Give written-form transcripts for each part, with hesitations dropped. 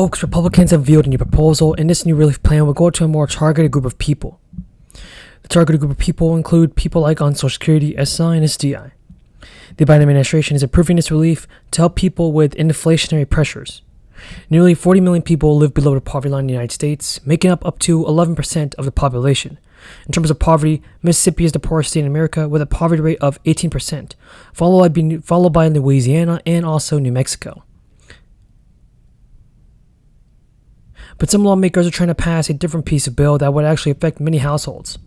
Folks, Republicans have veiled a new proposal, and this new relief plan will go to a more targeted group of people. The targeted group of people include people like on Social Security, SSI, and SSDI. The Biden administration is approving this relief to help people with inflationary pressures. Nearly 40 million people live below the poverty line in the United States, making up to 11% of the population. In terms of poverty, Mississippi is the poorest state in America with a poverty rate of 18%, followed by Louisiana and also New Mexico. But some lawmakers are trying to pass a different piece of bill that would actually affect many households.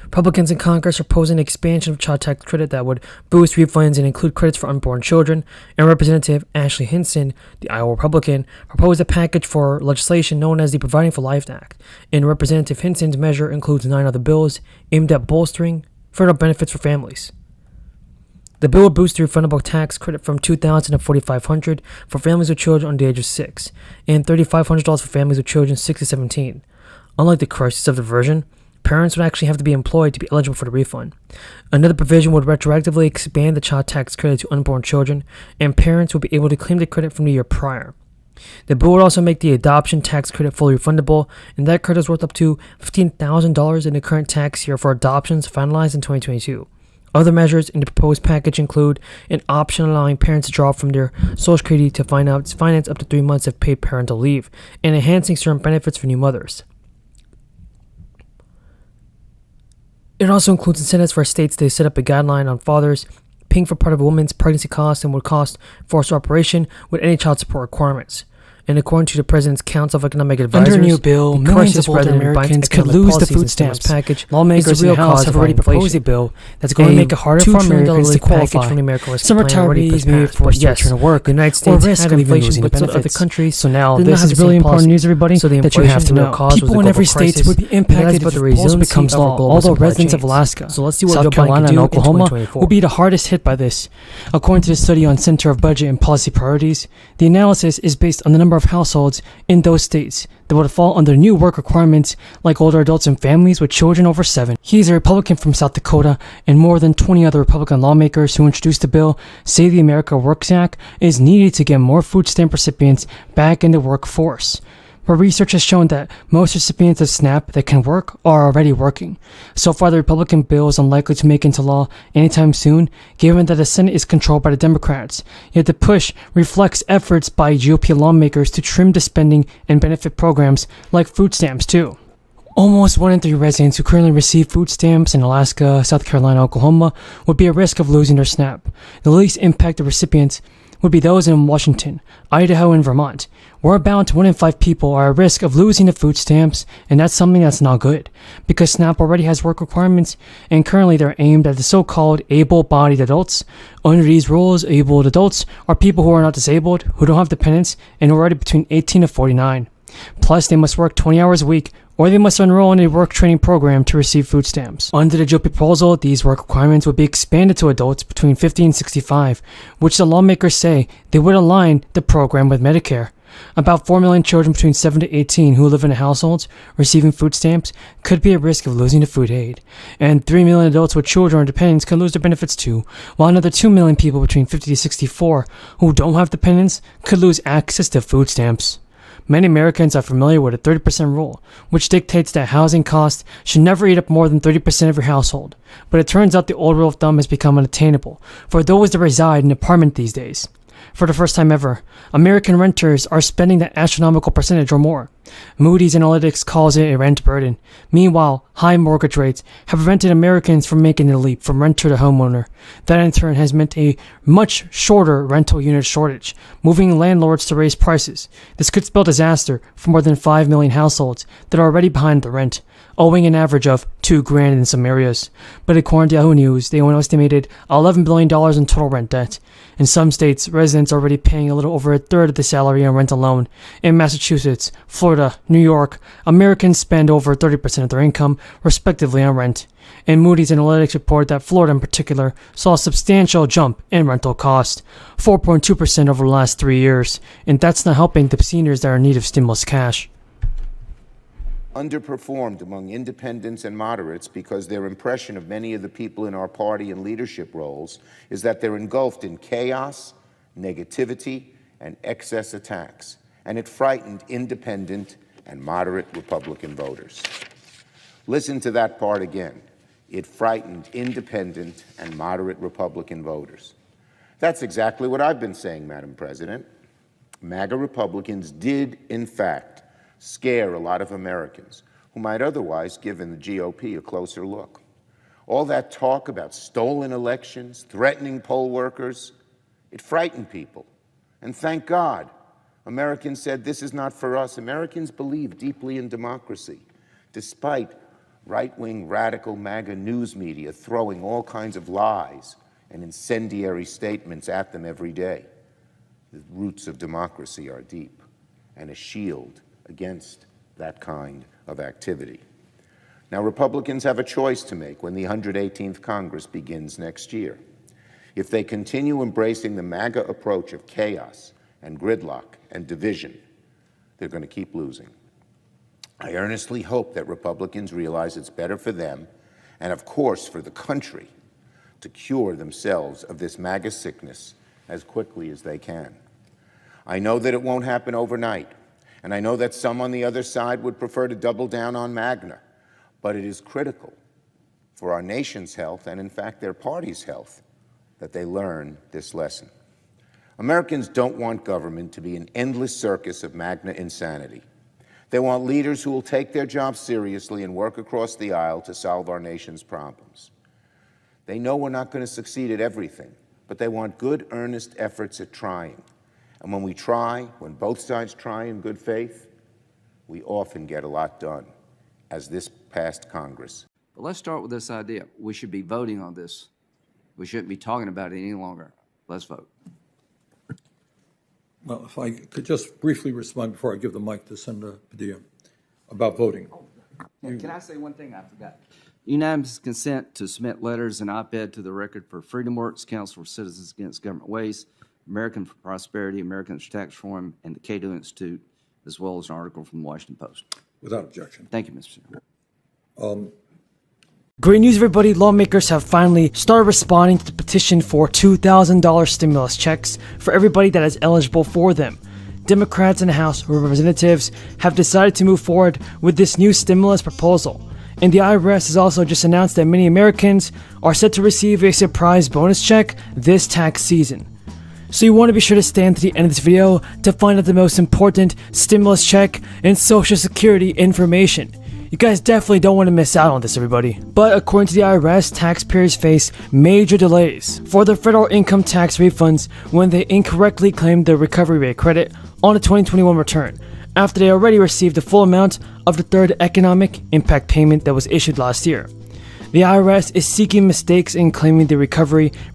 Republicans in Congress are proposing an expansion of child tax credit that would boost refunds and include credits for unborn children, and Representative Ashley Hinson, the Iowa Republican, proposed a package for legislation known as the Providing for Life Act, and Representative Hinson's measure includes 9 other bills aimed at bolstering federal benefits for families. The bill would boost the refundable tax credit from $2,000 to $4,500 for families with children under the age of 6, and $3,500 for families with children 6 to 17. Unlike the crisis of the version, parents would actually have to be employed to be eligible for the refund. Another provision would retroactively expand the child tax credit to unborn children, and parents would be able to claim the credit from the year prior. The bill would also make the adoption tax credit fully refundable, and that credit is worth up to $15,000 in the current tax year for adoptions finalized in 2022. Other measures in the proposed package include an option allowing parents to draw from their Social Security to finance up to 3 months of paid parental leave, and enhancing certain benefits for new mothers. It also includes incentives for states to set up a guideline on fathers paying for part of a woman's pregnancy costs and would cost forced operation with any child support requirements. And according to the President's Council of Economic Advisors, under a new bill, millions of older Americans could lose the food stamps package. Lawmakers in the House have already proposed a bill that's going to make it harder for Americans to qualify. Some retirees may be forced to return to work, or risk of even losing the benefits. So now this is really important news, everybody, that you have to know. People in every state would be impacted if the proposal becomes law, although residents of Alaska, South Carolina, and Oklahoma will be the hardest hit by this. According to the study on Center of Budget and Policy Priorities, the analysis is based on the number of households in those states that would fall under new work requirements like older adults and families with children over 7. He's a Republican from South Dakota, and more than 20 other Republican lawmakers who introduced the bill say the America Works Act is needed to get more food stamp recipients back in the workforce. But research has shown that most recipients of SNAP that can work are already working. So far, the Republican bill is unlikely to make into law anytime soon, given that the Senate is controlled by the Democrats. Yet the push reflects efforts by GOP lawmakers to trim the spending and benefit programs like food stamps too. Almost 1 in 3 residents who currently receive food stamps in Alaska, South Carolina, and Oklahoma would be at risk of losing their SNAP. The least impacted recipients would be those in Washington, Idaho, and Vermont, where about 1 in 5 people are at risk of losing the food stamps, and that's something that's not good, because SNAP already has work requirements, and currently they're aimed at the so-called able-bodied adults. Under these rules, able adults are people who are not disabled, who don't have dependents, and who are already between 18 to 49. Plus, they must work 20 hours a week, or they must enroll in a work training program to receive food stamps. Under the GOP proposal, these work requirements would be expanded to adults between 50 and 65, which the lawmakers say they would align the program with Medicare. About 4 million children between 7 to 18 who live in households receiving food stamps could be at risk of losing the food aid, and 3 million adults with children or dependents could lose their benefits too, while another 2 million people between 50 to 64 who don't have dependents could lose access to food stamps. Many Americans are familiar with a 30% rule, which dictates that housing costs should never eat up more than 30% of your household. But it turns out the old rule of thumb has become unattainable for those that reside in an apartment these days. For the first time ever, American renters are spending that astronomical percentage or more. Moody's Analytics calls it a rent burden. Meanwhile, high mortgage rates have prevented Americans from making the leap from renter to homeowner. That in turn has meant a much shorter rental unit shortage, moving landlords to raise prices. This could spell disaster for more than 5 million households that are already behind the rent, owing an average of $2,000 in some areas. But according to Yahoo News, they own an estimated $11 billion in total rent debt. In some states, residents are already paying a little over a third of the salary on rent alone. In Massachusetts, Florida, New York, Americans spend over 30% of their income, respectively, on rent. And Moody's Analytics report that Florida in particular saw a substantial jump in rental cost, 4.2% over the last 3 years. And that's not helping the seniors that are in need of stimulus cash. Underperformed among independents and moderates because their impression of many of the people in our party and leadership roles is that they're engulfed in chaos, negativity, and excess attacks, and it frightened independent and moderate Republican voters. Listen to that part again. It frightened independent and moderate Republican voters. That's exactly what I've been saying, Madam President. MAGA Republicans did, in fact, scare a lot of Americans who might otherwise give the GOP a closer look. All that talk about stolen elections, threatening poll workers, it frightened people. And thank God, Americans said, this is not for us. Americans believe deeply in democracy, despite right-wing radical MAGA news media throwing all kinds of lies and incendiary statements at them every day. The roots of democracy are deep and a shield against that kind of activity. Now, Republicans have a choice to make when the 118th Congress begins next year. If they continue embracing the MAGA approach of chaos and gridlock and division, they're going to keep losing. I earnestly hope that Republicans realize it's better for them and, of course, for the country to cure themselves of this MAGA sickness as quickly as they can. I know that it won't happen overnight, and I know that some on the other side would prefer to double down on MAGA, but it is critical for our nation's health and, in fact, their party's health that they learn this lesson. Americans don't want government to be an endless circus of MAGA insanity. They want leaders who will take their jobs seriously and work across the aisle to solve our nation's problems. They know we're not going to succeed at everything, but they want good, earnest efforts at trying. And when we try, when both sides try in good faith, we often get a lot done, as this past Congress. But let's start with this idea. We should be voting on this. We shouldn't be talking about it any longer. Let's vote. Well, if I could just briefly respond before I give the mic to Senator Padilla about voting. Can I say one thing I forgot? Unanimous consent to submit letters and op-ed to the record for Freedom Works, Council for Citizens Against Government Waste, American for Prosperity, Americans for Tax Reform, and the Cato Institute, as well as an article from the Washington Post. Without objection. Thank you, Mr. Chairman. Great news, everybody. Lawmakers have finally started responding to the petition for $2,000 stimulus checks for everybody that is eligible for them. Democrats in the House of Representatives have decided to move forward with this new stimulus proposal. And the IRS has also just announced that many Americans are set to receive a surprise bonus check this tax season. So you want to be sure to stay until the end of this video to find out the most important stimulus check and Social Security information. You guys definitely don't want to miss out on this, everybody. But according to the IRS, taxpayers face major delays for their federal income tax refunds when they incorrectly claimed their recovery rate credit on a 2021 return, after they already received the full amount of the third economic impact payment that was issued last year. The IRS is seeking mistakes in claiming the recovery